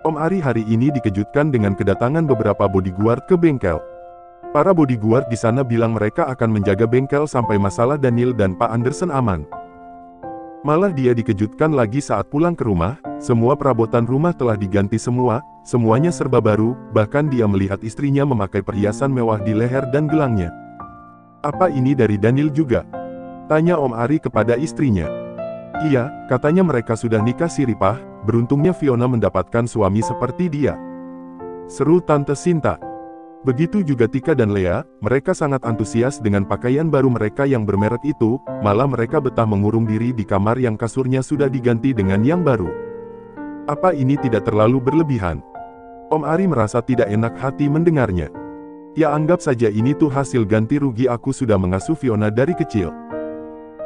Om Ari hari ini dikejutkan dengan kedatangan beberapa bodyguard ke bengkel. Para bodyguard di sana bilang mereka akan menjaga bengkel sampai masalah Daniel dan Pak Anderson aman. Malah dia dikejutkan lagi saat pulang ke rumah, semua perabotan rumah telah diganti semua, semuanya serba baru, bahkan dia melihat istrinya memakai perhiasan mewah di leher dan gelangnya. "Apa ini dari Daniel juga?" tanya Om Ari kepada istrinya. "Iya, katanya mereka sudah nikah siripah, beruntungnya Fiona mendapatkan suami seperti dia," seru Tante Sinta. Begitu juga Tika dan Lea, mereka sangat antusias dengan pakaian baru mereka yang bermerek itu, malah mereka betah mengurung diri di kamar yang kasurnya sudah diganti dengan yang baru. Apa ini tidak terlalu berlebihan? Om Ari merasa tidak enak hati mendengarnya. Ya anggap saja ini tuh hasil ganti rugi aku sudah mengasuh Fiona dari kecil.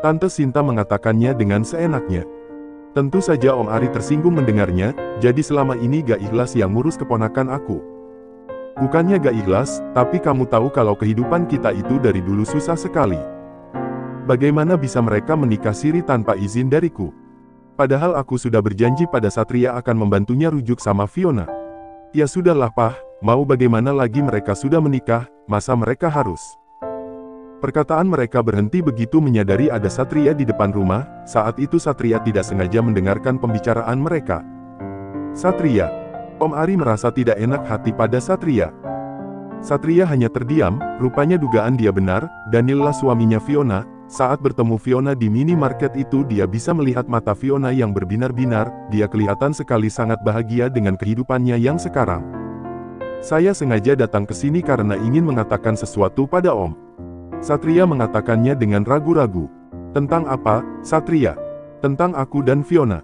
Tante Sinta mengatakannya dengan seenaknya. Tentu saja Om Ari tersinggung mendengarnya, jadi selama ini gak ikhlas yang ngurus keponakan aku. Bukannya gak ikhlas, tapi kamu tahu kalau kehidupan kita itu dari dulu susah sekali. Bagaimana bisa mereka menikah siri tanpa izin dariku? Padahal aku sudah berjanji pada Satria akan membantunya rujuk sama Fiona. Ya sudahlah Pah, mau bagaimana lagi mereka sudah menikah, masa mereka harus? Perkataan mereka berhenti begitu menyadari ada Satria di depan rumah, saat itu Satria tidak sengaja mendengarkan pembicaraan mereka. "Satria." Om Ari merasa tidak enak hati pada Satria. Satria hanya terdiam, rupanya dugaan dia benar, Daniel lah suaminya Fiona. Saat bertemu Fiona di minimarket itu dia bisa melihat mata Fiona yang berbinar-binar, dia kelihatan sekali sangat bahagia dengan kehidupannya yang sekarang. "Saya sengaja datang ke sini karena ingin mengatakan sesuatu pada Om." Satria mengatakannya dengan ragu-ragu. "Tentang apa, Satria?" "Tentang aku dan Fiona."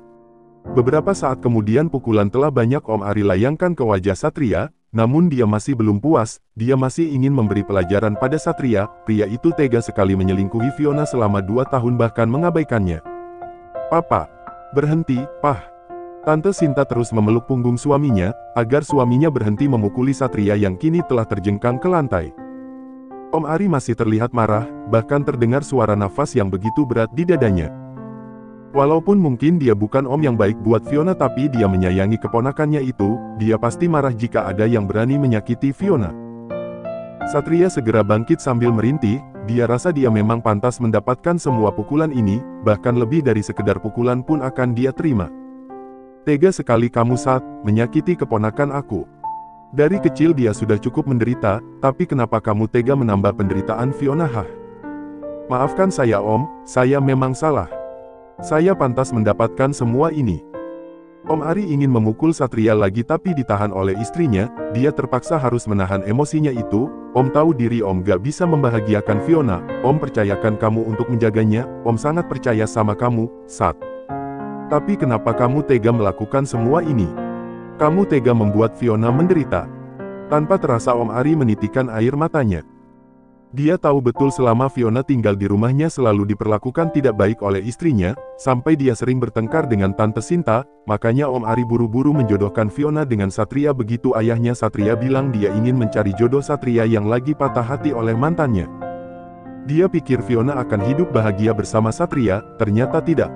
Beberapa saat kemudian pukulan telah banyak Om Ari layangkan ke wajah Satria, namun dia masih belum puas, dia masih ingin memberi pelajaran pada Satria, pria itu tega sekali menyelingkuhi Fiona selama 2 tahun bahkan mengabaikannya. "Papa, berhenti, Pah." Tante Sinta terus memeluk punggung suaminya, agar suaminya berhenti memukuli Satria yang kini telah terjengkang ke lantai. Om Ari masih terlihat marah, bahkan terdengar suara nafas yang begitu berat di dadanya. Walaupun mungkin dia bukan om yang baik buat Fiona tapi dia menyayangi keponakannya itu, dia pasti marah jika ada yang berani menyakiti Fiona. Satria segera bangkit sambil merintih, dia rasa dia memang pantas mendapatkan semua pukulan ini, bahkan lebih dari sekedar pukulan pun akan dia terima. "Tega sekali kamu Sat, menyakiti keponakan aku. Dari kecil dia sudah cukup menderita, tapi kenapa kamu tega menambah penderitaan Fiona?" "Maafkan saya Om, saya memang salah. Saya pantas mendapatkan semua ini." Om Ari ingin memukul Satria lagi tapi ditahan oleh istrinya, dia terpaksa harus menahan emosinya itu. "Om tahu diri Om gak bisa membahagiakan Fiona, Om percayakan kamu untuk menjaganya, Om sangat percaya sama kamu, Sat. Tapi kenapa kamu tega melakukan semua ini? Kamu tega membuat Fiona menderita." Tanpa terasa Om Ari menitikkan air matanya. Dia tahu betul selama Fiona tinggal di rumahnya selalu diperlakukan tidak baik oleh istrinya, sampai dia sering bertengkar dengan Tante Sinta, makanya Om Ari buru-buru menjodohkan Fiona dengan Satria begitu ayahnya Satria bilang dia ingin mencari jodoh Satria yang lagi patah hati oleh mantannya. Dia pikir Fiona akan hidup bahagia bersama Satria, ternyata tidak.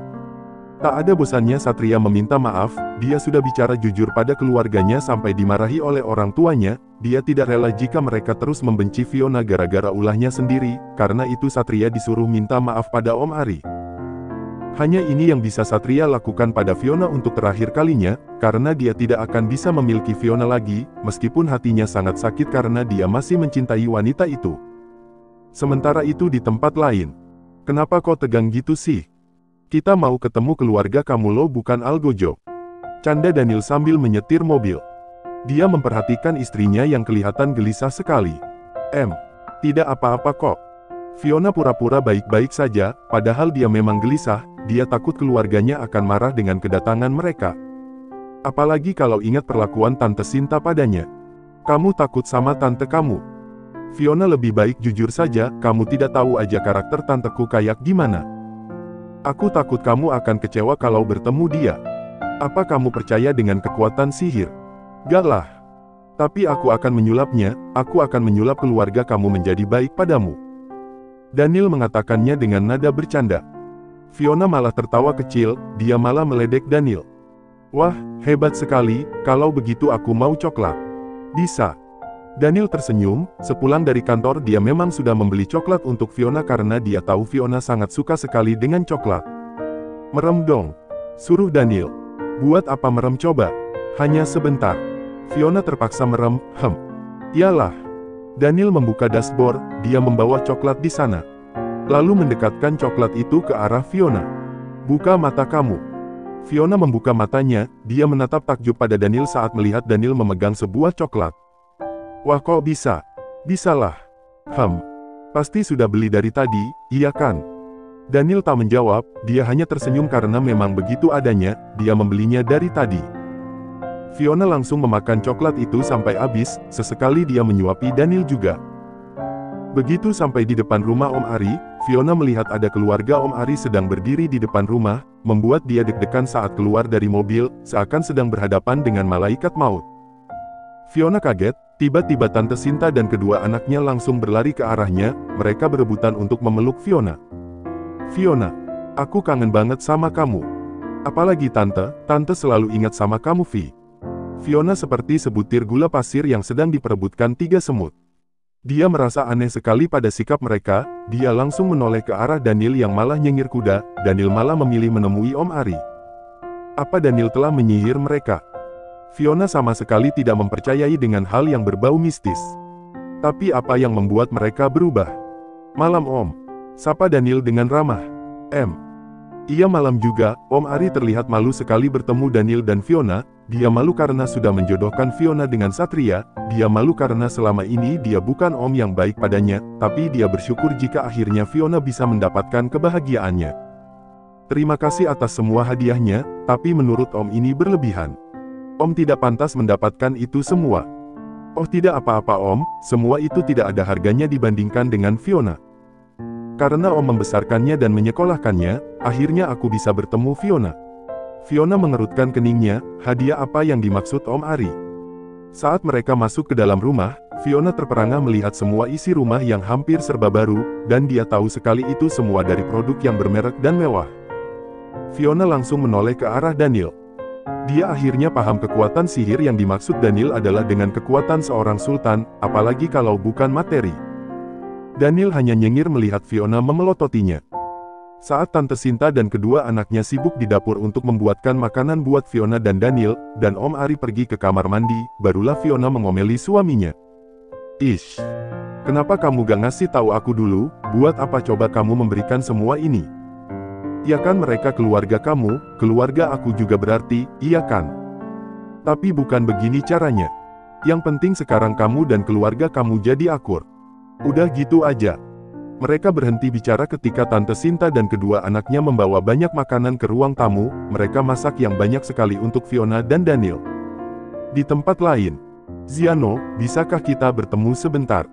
Tak ada bosannya Satria meminta maaf, dia sudah bicara jujur pada keluarganya sampai dimarahi oleh orang tuanya, dia tidak rela jika mereka terus membenci Fiona gara-gara ulahnya sendiri, karena itu Satria disuruh minta maaf pada Om Ari. Hanya ini yang bisa Satria lakukan pada Fiona untuk terakhir kalinya, karena dia tidak akan bisa memiliki Fiona lagi, meskipun hatinya sangat sakit karena dia masih mencintai wanita itu. Sementara itu di tempat lain. "Kenapa kau tegang gitu sih? Kita mau ketemu keluarga kamu lo bukan Algojo," canda Daniel sambil menyetir mobil. Dia memperhatikan istrinya yang kelihatan gelisah sekali. Tidak apa-apa kok." Fiona pura-pura baik-baik saja, padahal dia memang gelisah, dia takut keluarganya akan marah dengan kedatangan mereka. Apalagi kalau ingat perlakuan Tante Sinta padanya. "Kamu takut sama tante kamu? Fiona lebih baik jujur saja, kamu tidak tahu aja karakter tanteku kayak gimana. Aku takut kamu akan kecewa kalau bertemu dia. Apa kamu percaya dengan kekuatan sihir?" "Gak lah. Tapi aku akan menyulapnya, aku akan menyulap keluarga kamu menjadi baik padamu." Daniel mengatakannya dengan nada bercanda. Fiona malah tertawa kecil, dia malah meledek Daniel. Wah, hebat sekali, kalau begitu aku mau coklat. Bisa. Daniel tersenyum, sepulang dari kantor dia memang sudah membeli coklat untuk Fiona karena dia tahu Fiona sangat suka sekali dengan coklat. Merem dong. Suruh Daniel. Buat apa merem coba? Hanya sebentar. Fiona terpaksa merem, Iyalah. Daniel membuka dashboard, dia membawa coklat di sana. Lalu mendekatkan coklat itu ke arah Fiona. Buka mata kamu. Fiona membuka matanya, dia menatap takjub pada Daniel saat melihat Daniel memegang sebuah coklat. Wah kok bisa? Bisalah. Pasti sudah beli dari tadi, iya kan? Daniel tak menjawab, dia hanya tersenyum karena memang begitu adanya, dia membelinya dari tadi. Fiona langsung memakan coklat itu sampai habis, sesekali dia menyuapi Daniel juga. Begitu sampai di depan rumah Om Ari, Fiona melihat ada keluarga Om Ari sedang berdiri di depan rumah, membuat dia deg-degan saat keluar dari mobil, seakan sedang berhadapan dengan malaikat maut. Fiona kaget, tiba-tiba Tante Sinta dan kedua anaknya langsung berlari ke arahnya, mereka berebutan untuk memeluk Fiona. Fiona, aku kangen banget sama kamu. Apalagi Tante selalu ingat sama kamu Vi. Fiona seperti sebutir gula pasir yang sedang diperebutkan tiga semut. Dia merasa aneh sekali pada sikap mereka, dia langsung menoleh ke arah Daniel yang malah nyengir kuda, Daniel malah memilih menemui Om Ari. Apa Daniel telah menyihir mereka? Fiona sama sekali tidak mempercayai dengan hal yang berbau mistis. Tapi apa yang membuat mereka berubah? Malam Om. Sapa Daniel dengan ramah. Iya malam juga, Om Ari terlihat malu sekali bertemu Daniel dan Fiona, dia malu karena sudah menjodohkan Fiona dengan Satria, dia malu karena selama ini dia bukan Om yang baik padanya, tapi dia bersyukur jika akhirnya Fiona bisa mendapatkan kebahagiaannya. Terima kasih atas semua hadiahnya, tapi menurut Om ini berlebihan. Om tidak pantas mendapatkan itu semua. Oh tidak apa-apa Om, semua itu tidak ada harganya dibandingkan dengan Fiona. Karena Om membesarkannya dan menyekolahkannya, akhirnya aku bisa bertemu Fiona. Fiona mengerutkan keningnya, hadiah apa yang dimaksud Om Ari? Saat mereka masuk ke dalam rumah, Fiona terperangah melihat semua isi rumah yang hampir serba baru, dan dia tahu sekali itu semua dari produk yang bermerek dan mewah. Fiona langsung menoleh ke arah Daniel. Dia akhirnya paham kekuatan sihir yang dimaksud Daniel adalah dengan kekuatan seorang sultan, apalagi kalau bukan materi. Daniel hanya nyengir melihat Fiona memelototinya. Saat Tante Sinta dan kedua anaknya sibuk di dapur untuk membuatkan makanan buat Fiona dan Daniel, dan Om Ari pergi ke kamar mandi, barulah Fiona mengomeli suaminya. Ish, kenapa kamu gak ngasih tahu aku dulu, buat apa coba kamu memberikan semua ini? Ya kan mereka keluarga kamu, keluarga aku juga berarti, iya kan? Tapi bukan begini caranya. Yang penting sekarang kamu dan keluarga kamu jadi akur. Udah gitu aja. Mereka berhenti bicara ketika Tante Sinta dan kedua anaknya membawa banyak makanan ke ruang tamu, mereka masak yang banyak sekali untuk Fiona dan Daniel. Di tempat lain, Ziano, bisakah kita bertemu sebentar?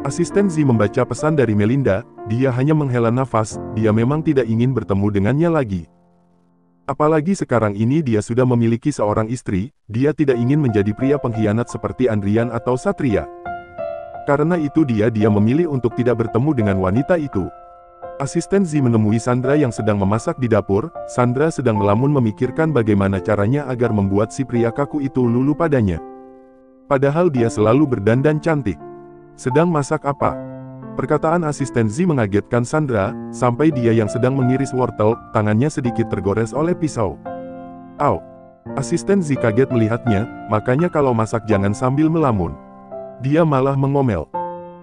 Asisten Z membaca pesan dari Melinda, dia hanya menghela nafas, dia memang tidak ingin bertemu dengannya lagi. Apalagi sekarang ini dia sudah memiliki seorang istri, dia tidak ingin menjadi pria pengkhianat seperti Andrian atau Satria. Karena itu dia memilih untuk tidak bertemu dengan wanita itu. Asisten Z menemui Sandra yang sedang memasak di dapur, Sandra sedang melamun memikirkan bagaimana caranya agar membuat si pria kaku itu luluh padanya. Padahal dia selalu berdandan cantik. Sedang masak apa? Perkataan asisten Z mengagetkan Sandra, sampai dia yang sedang mengiris wortel, tangannya sedikit tergores oleh pisau. Au! Asisten Z kaget melihatnya, makanya kalau masak jangan sambil melamun. Dia malah mengomel.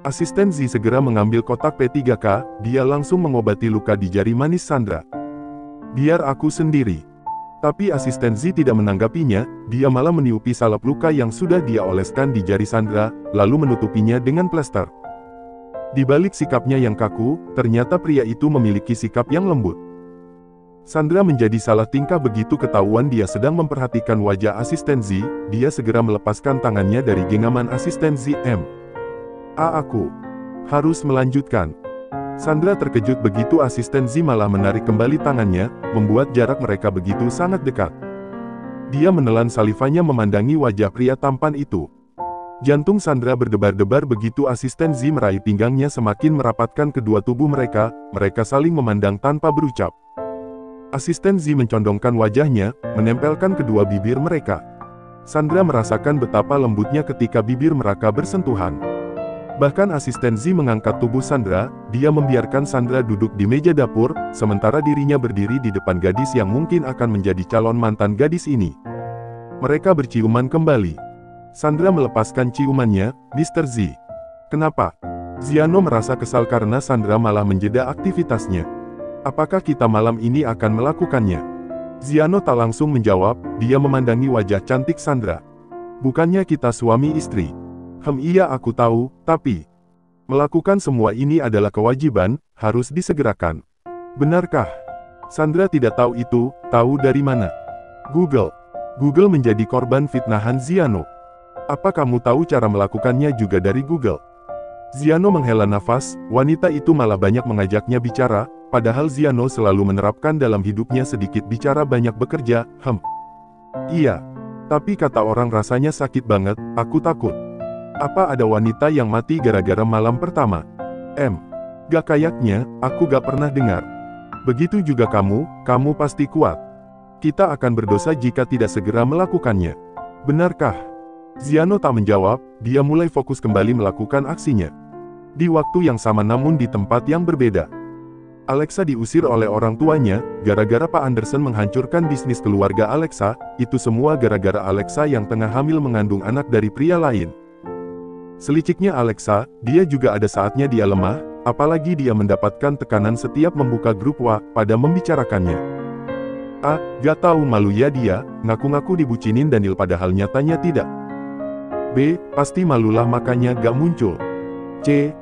Asisten Z segera mengambil kotak P3K, dia langsung mengobati luka di jari manis Sandra. Biar aku sendiri. Tapi asisten Z tidak menanggapinya, dia malah meniupi salep luka yang sudah dia oleskan di jari Sandra, lalu menutupinya dengan plester. Di balik sikapnya yang kaku, ternyata pria itu memiliki sikap yang lembut. Sandra menjadi salah tingkah begitu ketahuan dia sedang memperhatikan wajah asisten Z, dia segera melepaskan tangannya dari genggaman asisten Z. Aku harus melanjutkan. Sandra terkejut begitu asisten Z malah menarik kembali tangannya, membuat jarak mereka begitu sangat dekat. Dia menelan salivanya memandangi wajah pria tampan itu. Jantung Sandra berdebar-debar begitu asisten Z meraih pinggangnya semakin merapatkan kedua tubuh mereka saling memandang tanpa berucap. Asisten Z mencondongkan wajahnya, menempelkan kedua bibir mereka. Sandra merasakan betapa lembutnya ketika bibir mereka bersentuhan. Bahkan asisten Z mengangkat tubuh Sandra, dia membiarkan Sandra duduk di meja dapur, sementara dirinya berdiri di depan gadis yang mungkin akan menjadi calon mantan gadis ini. Mereka berciuman kembali. Sandra melepaskan ciumannya, Mr. Z. Kenapa? Ziano merasa kesal karena Sandra malah menjeda aktivitasnya. Apakah kita malam ini akan melakukannya? Ziano tak langsung menjawab, dia memandangi wajah cantik Sandra. Bukannya kita suami istri? Iya aku tahu, tapi melakukan semua ini adalah kewajiban, harus disegerakan. Benarkah? Sandra tidak tahu itu, tahu dari mana? Google menjadi korban fitnahan Ziano. Apa kamu tahu cara melakukannya juga dari Google? Ziano menghela nafas, wanita itu malah banyak mengajaknya bicara, padahal Ziano selalu menerapkan dalam hidupnya sedikit bicara banyak bekerja, Iya. Tapi kata orang rasanya sakit banget, aku takut. Apa ada wanita yang mati gara-gara malam pertama? Gak kayaknya, aku gak pernah dengar. Begitu juga kamu pasti kuat. Kita akan berdosa jika tidak segera melakukannya. Benarkah? Ziano tak menjawab, dia mulai fokus kembali melakukan aksinya. Di waktu yang sama namun di tempat yang berbeda. Alexa diusir oleh orang tuanya, gara-gara Pak Anderson menghancurkan bisnis keluarga Alexa, itu semua gara-gara Alexa yang tengah hamil mengandung anak dari pria lain. Seliciknya Alexa, dia juga ada saatnya dia lemah, apalagi dia mendapatkan tekanan setiap membuka grup WA, pada membicarakannya. Gak tahu malu ya dia, ngaku-ngaku dibucinin Daniel padahal nyatanya tidak. B, pasti malulah makanya gak muncul. C,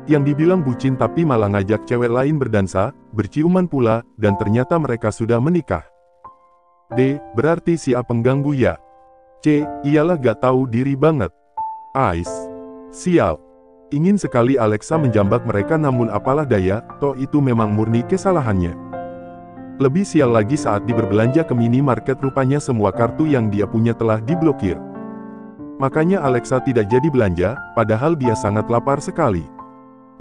yang dibilang bucin tapi malah ngajak cewek lain berdansa, berciuman pula, dan ternyata mereka sudah menikah. D, berarti si A pengganggu ya. C, iyalah gak tahu diri banget. Sial. Ingin sekali Alexa menjambak mereka namun apalah daya, toh itu memang murni kesalahannya. Lebih sial lagi saat dia berbelanja ke minimarket rupanya semua kartu yang dia punya telah diblokir. Makanya Alexa tidak jadi belanja, padahal dia sangat lapar sekali.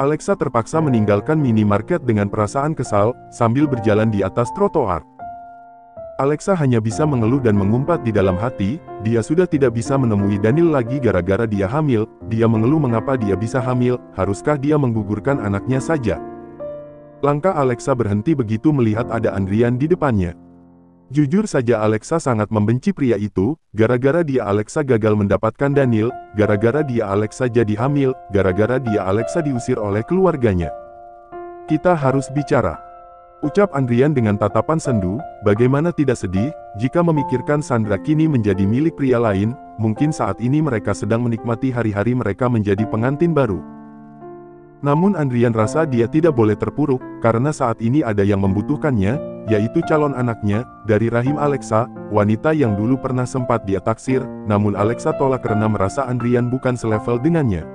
Alexa terpaksa meninggalkan minimarket dengan perasaan kesal, sambil berjalan di atas trotoar. Alexa hanya bisa mengeluh dan mengumpat di dalam hati, dia sudah tidak bisa menemui Daniel lagi gara-gara dia hamil, dia mengeluh mengapa dia bisa hamil, haruskah dia menggugurkan anaknya saja. Langkah Alexa berhenti begitu melihat ada Andrian di depannya. Jujur saja Alexa sangat membenci pria itu, gara-gara dia Alexa gagal mendapatkan Daniel, gara-gara dia Alexa jadi hamil, gara-gara dia Alexa diusir oleh keluarganya. Kita harus bicara. Ucap Andrian dengan tatapan sendu, bagaimana tidak sedih, jika memikirkan Sandra kini menjadi milik pria lain, mungkin saat ini mereka sedang menikmati hari-hari mereka menjadi pengantin baru. Namun Andrian rasa dia tidak boleh terpuruk, karena saat ini ada yang membutuhkannya, yaitu calon anaknya, dari rahim Alexa, wanita yang dulu pernah sempat dia taksir, namun Alexa tolak karena merasa Andrian bukan selevel dengannya.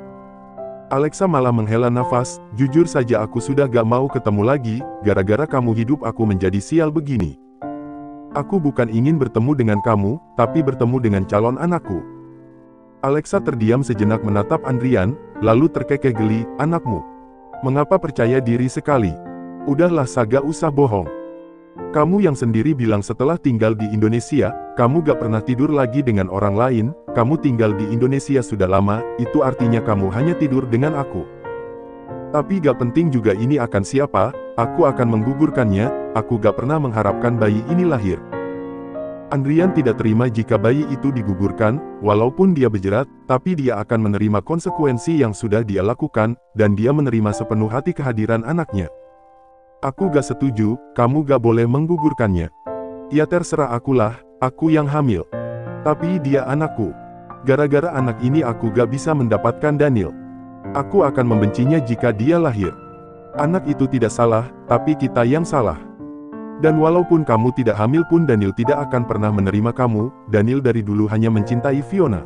Alexa malah menghela nafas, jujur saja aku sudah gak mau ketemu lagi, gara-gara kamu hidup aku menjadi sial begini. Aku bukan ingin bertemu dengan kamu, tapi bertemu dengan calon anakku. Alexa terdiam sejenak menatap Andrian, lalu terkekeh geli, anakmu. Mengapa percaya diri sekali? Udahlah Saga usah bohong. Kamu yang sendiri bilang setelah tinggal di Indonesia, kamu gak pernah tidur lagi dengan orang lain, kamu tinggal di Indonesia sudah lama, itu artinya kamu hanya tidur dengan aku. Tapi gak penting juga ini akan siapa, aku akan menggugurkannya, aku gak pernah mengharapkan bayi ini lahir. Andrian tidak terima jika bayi itu digugurkan, walaupun dia berjerat, tapi dia akan menerima konsekuensi yang sudah dia lakukan, dan dia menerima sepenuh hati kehadiran anaknya. Aku gak setuju, kamu gak boleh menggugurkannya. Ya terserah akulah, aku yang hamil. Tapi dia anakku. Gara-gara anak ini aku gak bisa mendapatkan Daniel. Aku akan membencinya jika dia lahir. Anak itu tidak salah, tapi kita yang salah. Dan walaupun kamu tidak hamil pun Daniel tidak akan pernah menerima kamu, Daniel dari dulu hanya mencintai Fiona.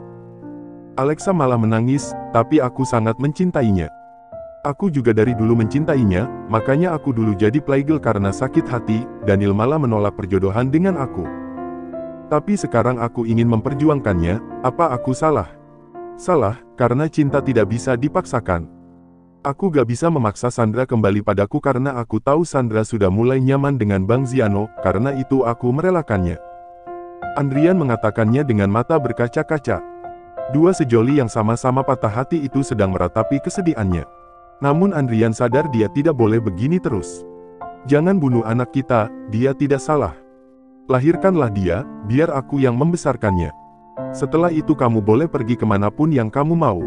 Alexa malah menangis, tapi aku sangat mencintainya. Aku juga dari dulu mencintainya, makanya aku dulu jadi playgirl karena sakit hati, Daniel malah menolak perjodohan dengan aku. Tapi sekarang aku ingin memperjuangkannya, apa aku salah? Salah, karena cinta tidak bisa dipaksakan. Aku gak bisa memaksa Sandra kembali padaku karena aku tahu Sandra sudah mulai nyaman dengan Bang Ziano, karena itu aku merelakannya. Andrian mengatakannya dengan mata berkaca-kaca. Dua sejoli yang sama-sama patah hati itu sedang meratapi kesedihannya. Namun Andrian sadar dia tidak boleh begini terus. Jangan bunuh anak kita, dia tidak salah. Lahirkanlah dia, biar aku yang membesarkannya. Setelah itu kamu boleh pergi kemanapun yang kamu mau.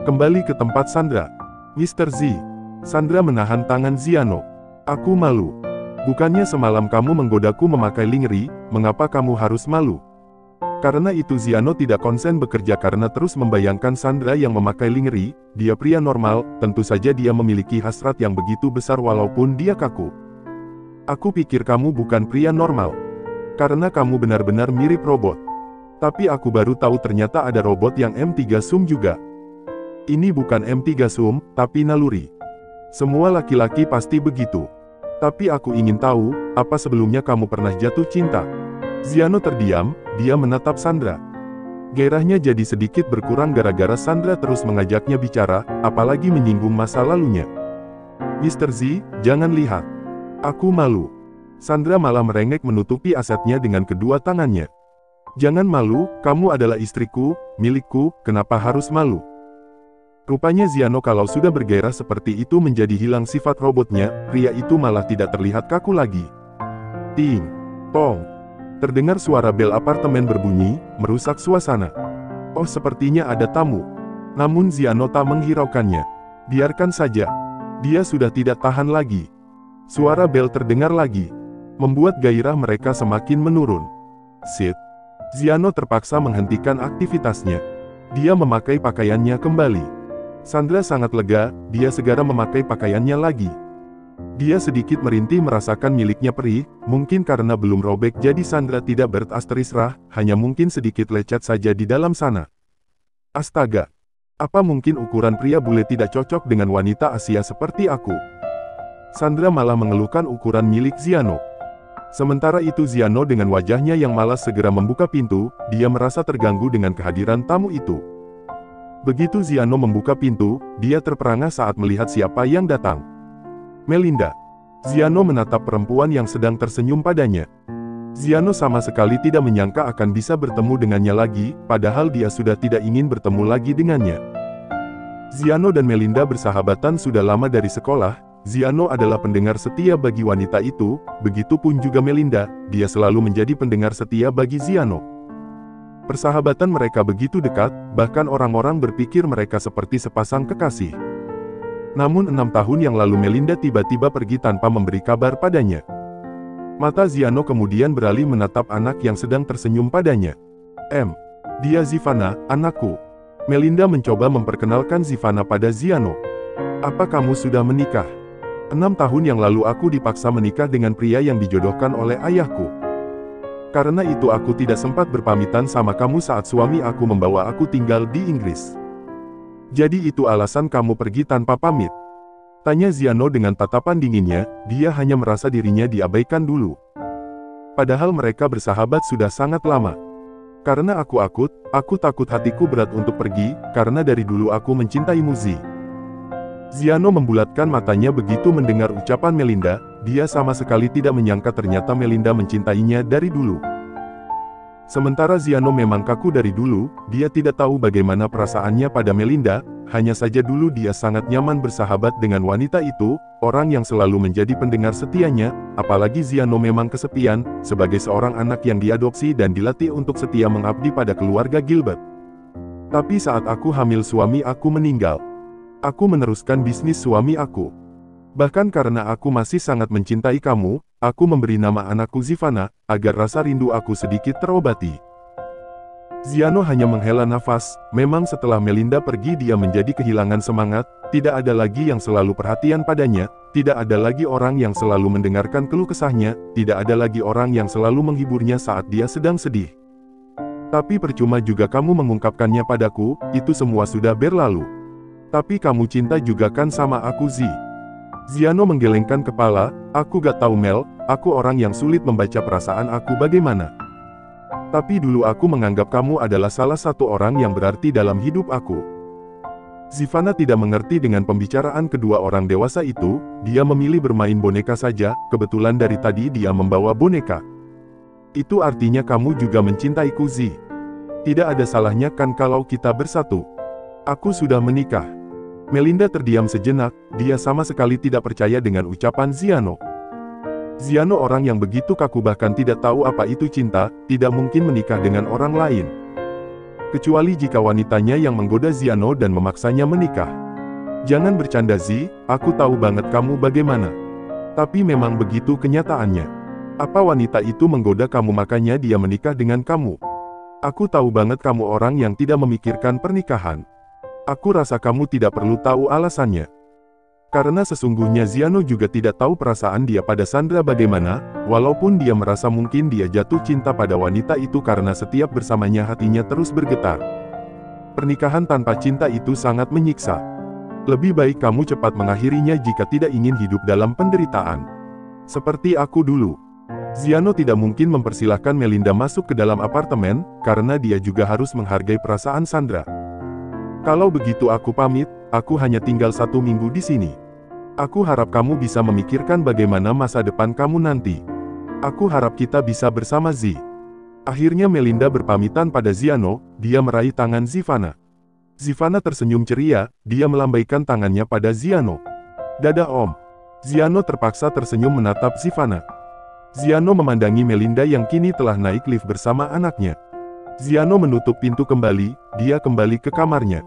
Kembali ke tempat Sandra. Mr. Z. Sandra menahan tangan Ziano. Aku malu. Bukannya semalam kamu menggodaku memakai lingerie, mengapa kamu harus malu? Karena itu Ziano tidak konsen bekerja karena terus membayangkan Sandra yang memakai lingerie. Dia pria normal, tentu saja dia memiliki hasrat yang begitu besar walaupun dia kaku. Aku pikir kamu bukan pria normal. Karena kamu benar-benar mirip robot. Tapi aku baru tahu ternyata ada robot yang M3 Sum juga. Ini bukan M3 Sum, tapi naluri. Semua laki-laki pasti begitu. Tapi aku ingin tahu, apa sebelumnya kamu pernah jatuh cinta? Ziano terdiam, dia menatap Sandra. Gairahnya jadi sedikit berkurang gara-gara Sandra terus mengajaknya bicara, apalagi menyinggung masa lalunya. Mr. Z, jangan lihat. Aku malu. Sandra malah merengek menutupi asetnya dengan kedua tangannya. Jangan malu, kamu adalah istriku, milikku, kenapa harus malu? Rupanya Ziano kalau sudah bergairah seperti itu menjadi hilang sifat robotnya, pria itu malah tidak terlihat kaku lagi. Ting, tong. Terdengar suara bel apartemen berbunyi, merusak suasana. Oh, sepertinya ada tamu. Namun Ziano tak menghiraukannya. Biarkan saja. Dia sudah tidak tahan lagi. Suara bel terdengar lagi. Membuat gairah mereka semakin menurun. Sit. Ziano terpaksa menghentikan aktivitasnya. Dia memakai pakaiannya kembali. Sandra sangat lega, dia segera memakai pakaiannya lagi. Dia sedikit merintih merasakan miliknya perih, mungkin karena belum robek jadi Sandra tidak berasteriskah, hanya mungkin sedikit lecet saja di dalam sana. Astaga! Apa mungkin ukuran pria bule tidak cocok dengan wanita Asia seperti aku? Sandra malah mengeluhkan ukuran milik Ziano. Sementara itu Ziano dengan wajahnya yang malas segera membuka pintu, dia merasa terganggu dengan kehadiran tamu itu. Begitu Ziano membuka pintu, dia terperangah saat melihat siapa yang datang. Melinda. Ziano menatap perempuan yang sedang tersenyum padanya. Ziano sama sekali tidak menyangka akan bisa bertemu dengannya lagi, padahal dia sudah tidak ingin bertemu lagi dengannya. Ziano dan Melinda bersahabatan sudah lama dari sekolah. Ziano adalah pendengar setia bagi wanita itu, begitupun juga Melinda, dia selalu menjadi pendengar setia bagi Ziano. Persahabatan mereka begitu dekat, bahkan orang-orang berpikir mereka seperti sepasang kekasih. Namun 6 tahun yang lalu Melinda tiba-tiba pergi tanpa memberi kabar padanya. Mata Ziano kemudian beralih menatap anak yang sedang tersenyum padanya. Dia Zivana, anakku. Melinda mencoba memperkenalkan Zivana pada Ziano. Apa kamu sudah menikah? 6 tahun yang lalu aku dipaksa menikah dengan pria yang dijodohkan oleh ayahku. Karena itu aku tidak sempat berpamitan sama kamu saat suami aku membawa aku tinggal di Inggris. Jadi itu alasan kamu pergi tanpa pamit? Tanya Ziano dengan tatapan dinginnya, dia hanya merasa dirinya diabaikan dulu. Padahal mereka bersahabat sudah sangat lama. Karena aku takut hatiku berat untuk pergi, karena dari dulu aku mencintaimu Z. Ziano membulatkan matanya begitu mendengar ucapan Melinda, dia sama sekali tidak menyangka ternyata Melinda mencintainya dari dulu. Sementara Ziano memang kaku dari dulu, dia tidak tahu bagaimana perasaannya pada Melinda, hanya saja dulu dia sangat nyaman bersahabat dengan wanita itu, orang yang selalu menjadi pendengar setianya, apalagi Ziano memang kesepian, sebagai seorang anak yang diadopsi dan dilatih untuk setia mengabdi pada keluarga Gilbert. Tapi saat aku hamil suami aku meninggal. Aku meneruskan bisnis suami aku. Bahkan karena aku masih sangat mencintai kamu, aku memberi nama anakku Zivana, agar rasa rindu aku sedikit terobati. Ziano hanya menghela nafas, memang setelah Melinda pergi dia menjadi kehilangan semangat, tidak ada lagi yang selalu perhatian padanya, tidak ada lagi orang yang selalu mendengarkan keluh kesahnya, tidak ada lagi orang yang selalu menghiburnya saat dia sedang sedih. Tapi percuma juga kamu mengungkapkannya padaku, itu semua sudah berlalu. Tapi kamu cinta juga kan sama aku Z? Ziano menggelengkan kepala, aku gak tahu Mel, aku orang yang sulit membaca perasaan aku bagaimana. Tapi dulu aku menganggap kamu adalah salah satu orang yang berarti dalam hidup aku. Zivanna tidak mengerti dengan pembicaraan kedua orang dewasa itu, dia memilih bermain boneka saja, kebetulan dari tadi dia membawa boneka. Itu artinya kamu juga mencintaiku, Zi. Tidak ada salahnya kan kalau kita bersatu. Aku sudah menikah. Melinda terdiam sejenak, dia sama sekali tidak percaya dengan ucapan Ziano. Ziano orang yang begitu kaku bahkan tidak tahu apa itu cinta, tidak mungkin menikah dengan orang lain. Kecuali jika wanitanya yang menggoda Ziano dan memaksanya menikah. Jangan bercanda Zi, aku tahu banget kamu bagaimana. Tapi memang begitu kenyataannya. Apa wanita itu menggoda kamu makanya dia menikah dengan kamu? Aku tahu banget kamu orang yang tidak memikirkan pernikahan. Aku rasa kamu tidak perlu tahu alasannya. Karena sesungguhnya Ziano juga tidak tahu perasaan dia pada Sandra bagaimana, walaupun dia merasa mungkin dia jatuh cinta pada wanita itu karena setiap bersamanya hatinya terus bergetar. Pernikahan tanpa cinta itu sangat menyiksa. Lebih baik kamu cepat mengakhirinya jika tidak ingin hidup dalam penderitaan. Seperti aku dulu. Ziano tidak mungkin mempersilahkan Melinda masuk ke dalam apartemen, karena dia juga harus menghargai perasaan Sandra. Kalau begitu aku pamit, aku hanya tinggal 1 minggu di sini. Aku harap kamu bisa memikirkan bagaimana masa depan kamu nanti. Aku harap kita bisa bersama Zi. Akhirnya Melinda berpamitan pada Ziano, dia meraih tangan Zivanna. Zivanna tersenyum ceria, dia melambaikan tangannya pada Ziano. Dadah Om. Ziano terpaksa tersenyum menatap Zivanna. Ziano memandangi Melinda yang kini telah naik lift bersama anaknya. Ziano menutup pintu kembali, dia kembali ke kamarnya.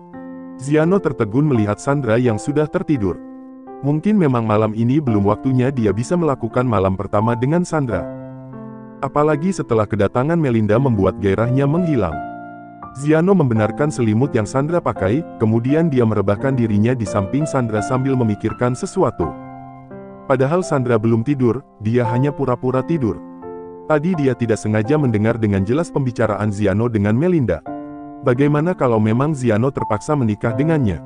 Ziano tertegun melihat Sandra yang sudah tertidur. Mungkin memang malam ini belum waktunya dia bisa melakukan malam pertama dengan Sandra. Apalagi setelah kedatangan Melinda membuat gairahnya menghilang. Ziano membenarkan selimut yang Sandra pakai, kemudian dia merebahkan dirinya di samping Sandra sambil memikirkan sesuatu. Padahal Sandra belum tidur, dia hanya pura-pura tidur. Tadi dia tidak sengaja mendengar dengan jelas pembicaraan Ziano dengan Melinda. Bagaimana kalau memang Ziano terpaksa menikah dengannya?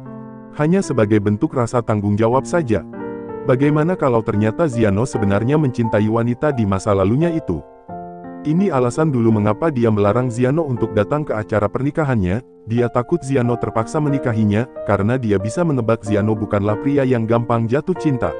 Hanya sebagai bentuk rasa tanggung jawab saja. Bagaimana kalau ternyata Ziano sebenarnya mencintai wanita di masa lalunya itu? Ini alasan dulu mengapa dia melarang Ziano untuk datang ke acara pernikahannya. Dia takut Ziano terpaksa menikahinya, karena dia bisa menebak Ziano bukanlah pria yang gampang jatuh cinta.